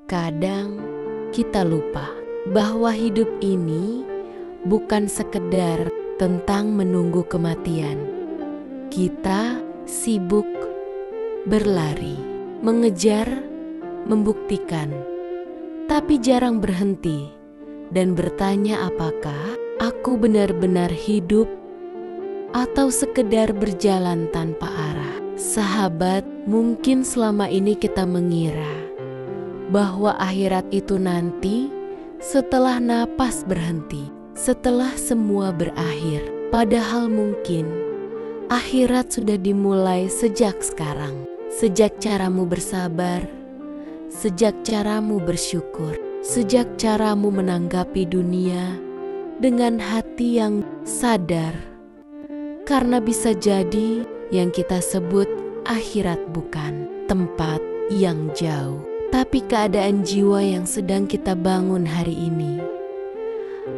Terkadang kita lupa bahwa hidup ini bukan sekedar tentang menunggu kematian. Kita sibuk berlari, mengejar, membuktikan, tapi jarang berhenti dan bertanya apakah aku benar-benar hidup atau sekedar berjalan tanpa arah. Sahabat, mungkin selama ini kita mengira bahwa akhirat itu nanti setelah napas berhenti, setelah semua berakhir. Padahal mungkin akhirat sudah dimulai sejak sekarang, sejak caramu bersabar, sejak caramu bersyukur, sejak caramu menanggapi dunia dengan hati yang sadar. Karena bisa jadi yang kita sebut akhirat bukan tempat yang jauh, tapi keadaan jiwa yang sedang kita bangun hari ini.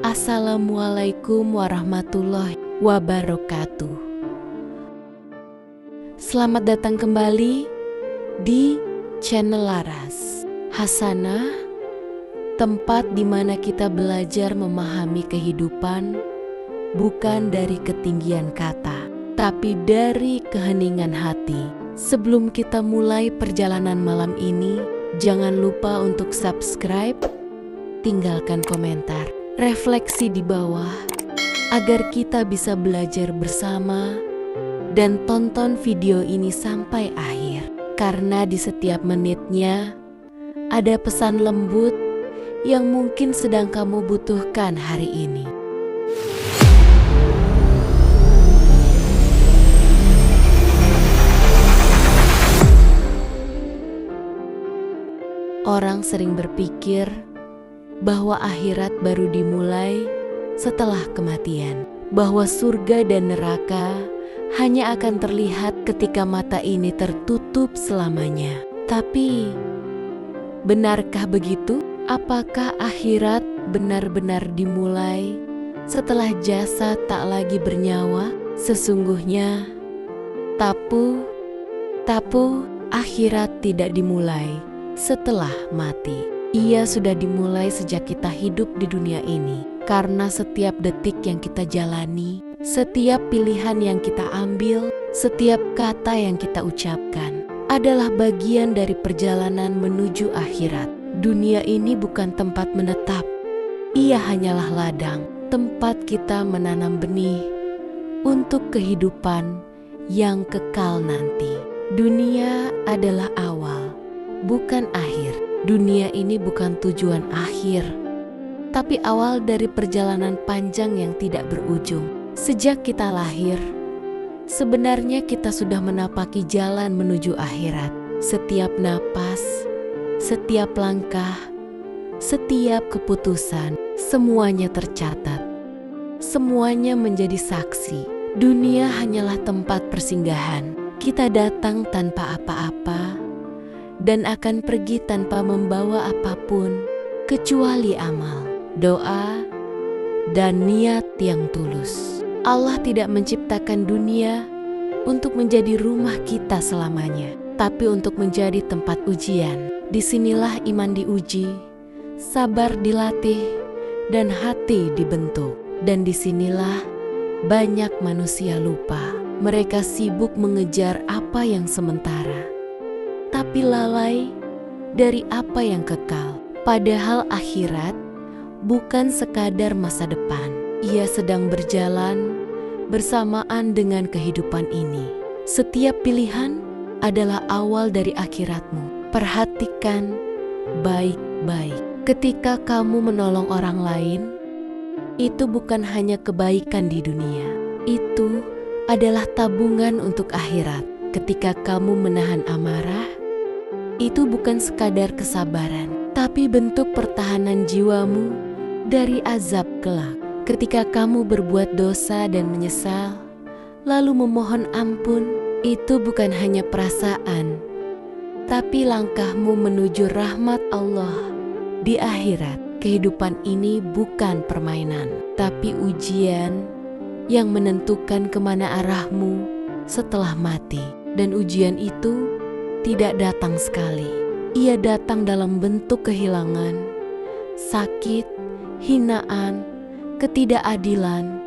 Assalamualaikum warahmatullahi wabarakatuh. Selamat datang kembali di channel Laras Hasanah, tempat di mana kita belajar memahami kehidupan bukan dari ketinggian kata, tapi dari keheningan hati. Sebelum kita mulai perjalanan malam ini, jangan lupa untuk subscribe, tinggalkan komentar, refleksi di bawah, agar kita bisa belajar bersama, dan tonton video ini sampai akhir. Karena di setiap menitnya, ada pesan lembut yang mungkin sedang kamu butuhkan hari ini. Orang sering berpikir bahwa akhirat baru dimulai setelah kematian, bahwa surga dan neraka hanya akan terlihat ketika mata ini tertutup selamanya. Tapi, benarkah begitu? Apakah akhirat benar-benar dimulai setelah jasad tak lagi bernyawa? Sesungguhnya, tapu akhirat tidak dimulai setelah mati. Ia sudah dimulai sejak kita hidup di dunia ini. Karena setiap detik yang kita jalani, setiap pilihan yang kita ambil, setiap kata yang kita ucapkan adalah bagian dari perjalanan menuju akhirat. Dunia ini bukan tempat menetap. Ia hanyalah ladang, tempat kita menanam benih untuk kehidupan yang kekal nanti. Dunia adalah awal, bukan akhir. Dunia ini bukan tujuan akhir, tapi awal dari perjalanan panjang yang tidak berujung. Sejak kita lahir, sebenarnya kita sudah menapaki jalan menuju akhirat. Setiap napas, setiap langkah, setiap keputusan, semuanya tercatat. Semuanya menjadi saksi. Dunia hanyalah tempat persinggahan. Kita datang tanpa apa-apa dan akan pergi tanpa membawa apapun kecuali amal, doa, dan niat yang tulus. Allah tidak menciptakan dunia untuk menjadi rumah kita selamanya, tapi untuk menjadi tempat ujian. Disinilah iman diuji, sabar dilatih, dan hati dibentuk. Dan disinilah banyak manusia lupa. Mereka sibuk mengejar apa yang sementara, tapi lalai dari apa yang kekal. Padahal akhirat bukan sekadar masa depan. Ia sedang berjalan bersamaan dengan kehidupan ini. Setiap pilihan adalah awal dari akhiratmu. Perhatikan baik-baik. Ketika kamu menolong orang lain, itu bukan hanya kebaikan di dunia. Itu adalah tabungan untuk akhirat. Ketika kamu menahan amarah, itu bukan sekadar kesabaran, tapi bentuk pertahanan jiwamu dari azab kelak. Ketika kamu berbuat dosa dan menyesal, lalu memohon ampun, itu bukan hanya perasaan, tapi langkahmu menuju rahmat Allah di akhirat. Kehidupan ini bukan permainan, tapi ujian yang menentukan kemana arahmu setelah mati. Dan ujian itu tidak datang sekali, ia datang dalam bentuk kehilangan, sakit, hinaan, ketidakadilan,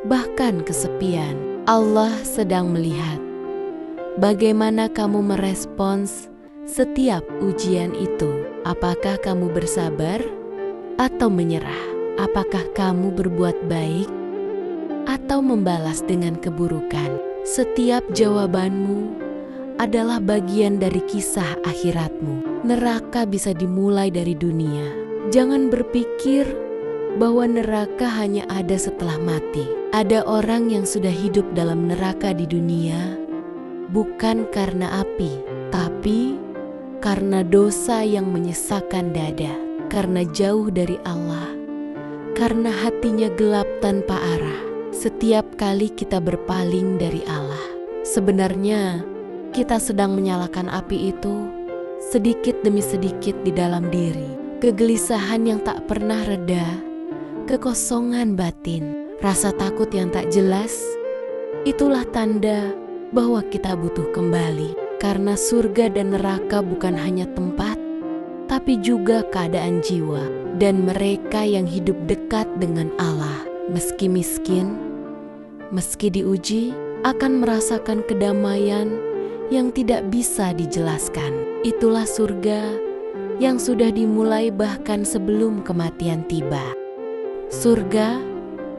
bahkan kesepian. Allah sedang melihat bagaimana kamu merespons setiap ujian itu. Apakah kamu bersabar atau menyerah? Apakah kamu berbuat baik atau membalas dengan keburukan? Setiap jawabanmu adalah bagian dari kisah akhiratmu. Neraka bisa dimulai dari dunia. Jangan berpikir bahwa neraka hanya ada setelah mati. Ada orang yang sudah hidup dalam neraka di dunia, bukan karena api, tapi karena dosa yang menyesakkan dada, karena jauh dari Allah, karena hatinya gelap tanpa arah. Setiap kali kita berpaling dari Allah, sebenarnya kita sedang menyalakan api itu sedikit demi sedikit di dalam diri. Kegelisahan yang tak pernah reda, kekosongan batin, rasa takut yang tak jelas, itulah tanda bahwa kita butuh kembali. Karena surga dan neraka bukan hanya tempat, tapi juga keadaan jiwa. Dan mereka yang hidup dekat dengan Allah, meski miskin, meski diuji, akan merasakan kedamaian yang tidak bisa dijelaskan. Itulah surga yang sudah dimulai bahkan sebelum kematian tiba. Surga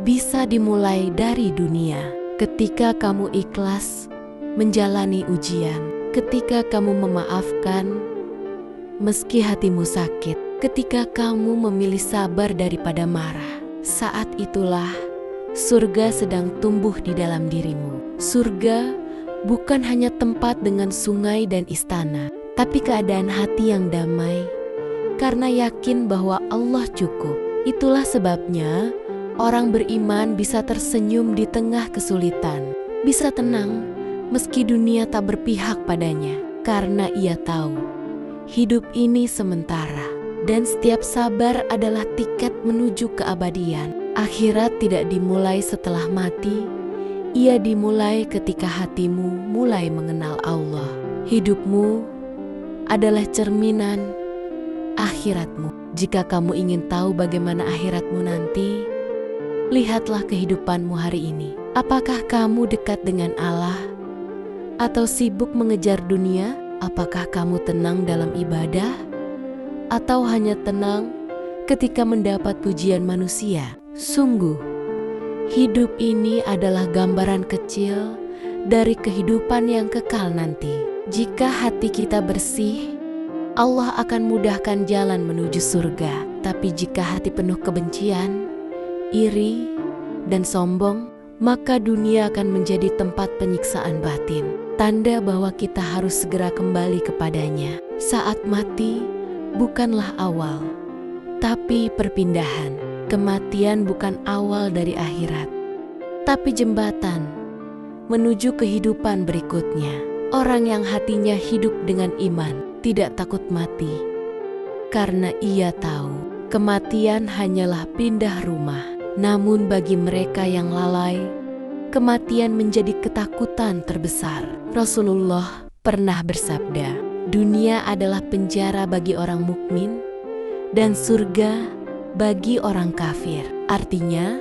bisa dimulai dari dunia ketika kamu ikhlas menjalani ujian, ketika kamu memaafkan meski hatimu sakit, ketika kamu memilih sabar daripada marah. Saat itulah surga sedang tumbuh di dalam dirimu. Surga bukan hanya tempat dengan sungai dan istana, tapi keadaan hati yang damai karena yakin bahwa Allah cukup. Itulah sebabnya orang beriman bisa tersenyum di tengah kesulitan, bisa tenang meski dunia tak berpihak padanya, karena ia tahu hidup ini sementara dan setiap sabar adalah tiket menuju keabadian. Akhirat tidak dimulai setelah mati, ia dimulai ketika hatimu mulai mengenal Allah. Hidupmu adalah cerminan akhiratmu. Jika kamu ingin tahu bagaimana akhiratmu nanti, lihatlah kehidupanmu hari ini. Apakah kamu dekat dengan Allah atau sibuk mengejar dunia? Apakah kamu tenang dalam ibadah atau hanya tenang ketika mendapat pujian manusia? Sungguh, hidup ini adalah gambaran kecil dari kehidupan yang kekal nanti. Jika hati kita bersih, Allah akan mudahkan jalan menuju surga. Tapi jika hati penuh kebencian, iri, dan sombong, maka dunia akan menjadi tempat penyiksaan batin. Tanda bahwa kita harus segera kembali kepadanya. Saat mati bukanlah awal, tapi perpindahan. Kematian bukan awal dari akhirat, tapi jembatan menuju kehidupan berikutnya. Orang yang hatinya hidup dengan iman tidak takut mati, karena ia tahu kematian hanyalah pindah rumah. Namun bagi mereka yang lalai, kematian menjadi ketakutan terbesar. Rasulullah pernah bersabda, dunia adalah penjara bagi orang mukmin dan surga bagi orang kafir. Artinya,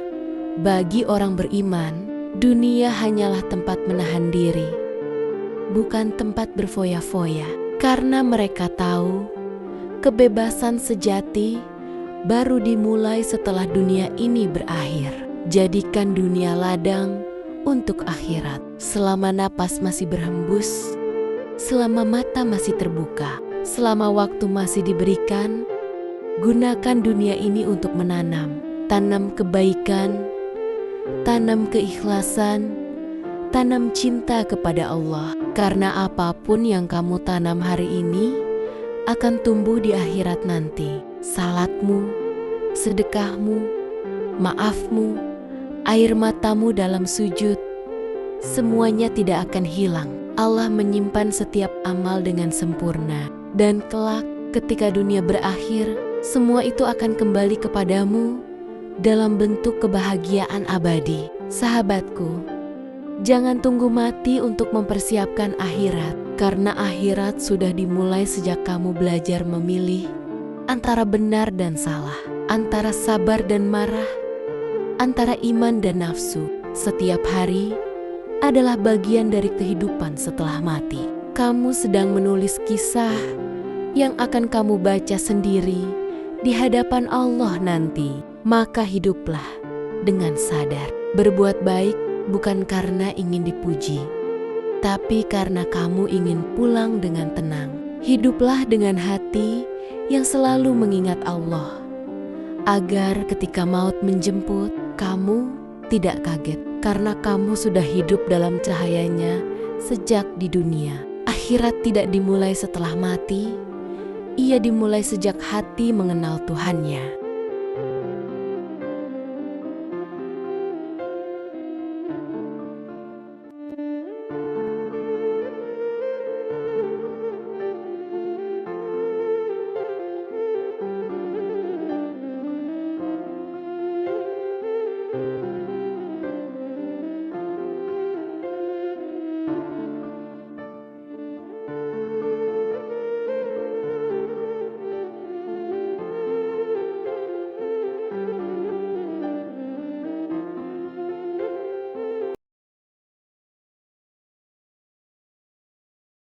bagi orang beriman, dunia hanyalah tempat menahan diri, bukan tempat berfoya-foya. Karena mereka tahu kebebasan sejati baru dimulai setelah dunia ini berakhir. Jadikan dunia ladang untuk akhirat. Selama napas masih berhembus, selama mata masih terbuka, selama waktu masih diberikan, gunakan dunia ini untuk menanam. Tanam kebaikan, tanam keikhlasan, tanam cinta kepada Allah. Karena apapun yang kamu tanam hari ini akan tumbuh di akhirat nanti. Salatmu, sedekahmu, maafmu, air matamu dalam sujud, semuanya tidak akan hilang. Allah menyimpan setiap amal dengan sempurna. Dan kelak ketika dunia berakhir, semua itu akan kembali kepadamu dalam bentuk kebahagiaan abadi. Sahabatku, jangan tunggu mati untuk mempersiapkan akhirat. Karena akhirat sudah dimulai sejak kamu belajar memilih antara benar dan salah, antara sabar dan marah, antara iman dan nafsu. Setiap hari adalah bagian dari kehidupan setelah mati. Kamu sedang menulis kisah yang akan kamu baca sendiri di hadapan Allah nanti. Maka hiduplah dengan sadar. Berbuat baik bukan karena ingin dipuji, tapi karena kamu ingin pulang dengan tenang. Hiduplah dengan hati yang selalu mengingat Allah, agar ketika maut menjemput, kamu tidak kaget karena kamu sudah hidup dalam cahayanya sejak di dunia. Akhirat tidak dimulai setelah mati, ia dimulai sejak hati mengenal Tuhannya.